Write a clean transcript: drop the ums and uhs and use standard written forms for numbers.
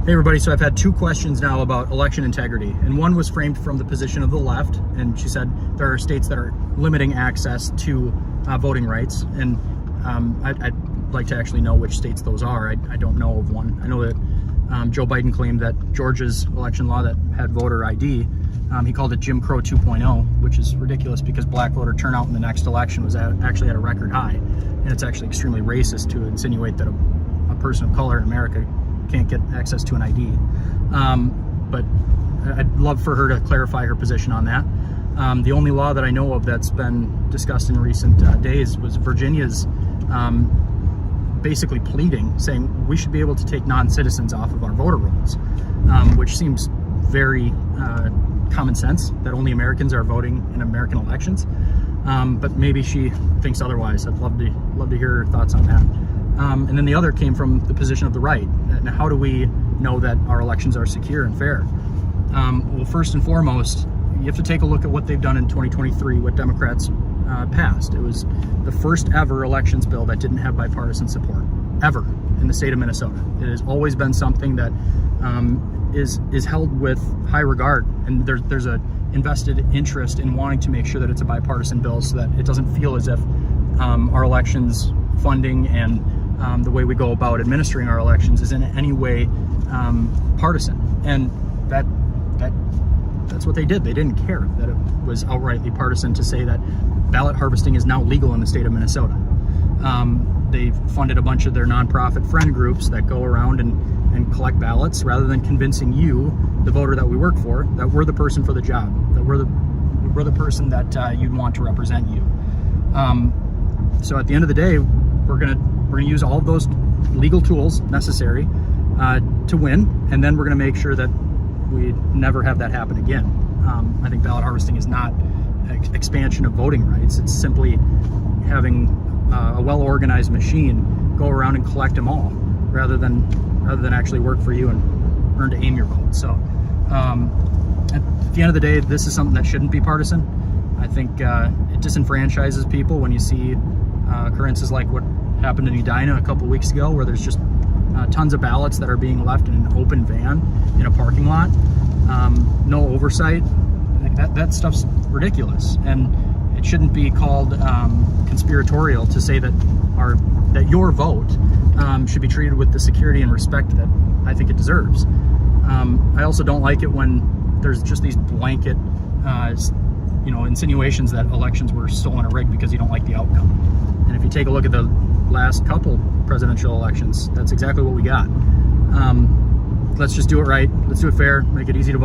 Hey everybody, so I've had two questions now about election integrity, and one was framed from the position of the left, and she said there are states that are limiting access to voting rights, and I'd like to actually know which states those are. I don't know of one. I know that Joe Biden claimed that Georgia's election law that had voter ID, he called it Jim Crow 2.0, which is ridiculous because black voter turnout in the next election was actually at a record high, and it's actually extremely racist to insinuate that a person of color in America can't get access to an ID. But I'd love for her to clarify her position on that. The only law that I know of that's been discussed in recent days was Virginia's basically pleading, saying we should be able to take non-citizens off of our voter rolls, which seems very common sense, that only Americans are voting in American elections. But maybe she thinks otherwise. I'd love to hear her thoughts on that. And then the other came from the position of the right. And how do we know that our elections are secure and fair? Well, first and foremost, you have to take a look at what they've done in 2023, what Democrats passed. It was the first ever elections bill that didn't have bipartisan support, ever, in the state of Minnesota. It has always been something that is held with high regard, and there's a invested interest in wanting to make sure that it's a bipartisan bill so that it doesn't feel as if our elections funding and the way we go about administering our elections is in any way partisan. And that's what they did. They didn't care that it was outrightly partisan to say that ballot harvesting is now legal in the state of Minnesota. They've funded a bunch of their nonprofit friend groups that go around and collect ballots rather than convincing you, the voter that we work for, that we're the person for the job, that we're the person that you'd want to represent you. So at the end of the day, we're gonna use all of those legal tools necessary to win, and then we're gonna make sure that we never have that happen again. I think ballot harvesting is not expansion of voting rights. It's simply having a well-organized machine go around and collect them all, rather than actually work for you and earn to aim your vote. So at the end of the day, this is something that shouldn't be partisan. I think it disenfranchises people when you see occurrences like what happened in Edina a couple weeks ago, where there's just tons of ballots that are being left in an open van in a parking lot. No oversight. That stuff's ridiculous, and it shouldn't be called conspiratorial to say that your vote should be treated with the security and respect that I think it deserves. I also don't like it when there's just these blanket insinuations that elections were stolen or rigged because you don't like the outcome. And if you take a look at the last couple presidential elections, that's exactly what we got. Let's just do it right. Let's do it fair. Make it easy to vote.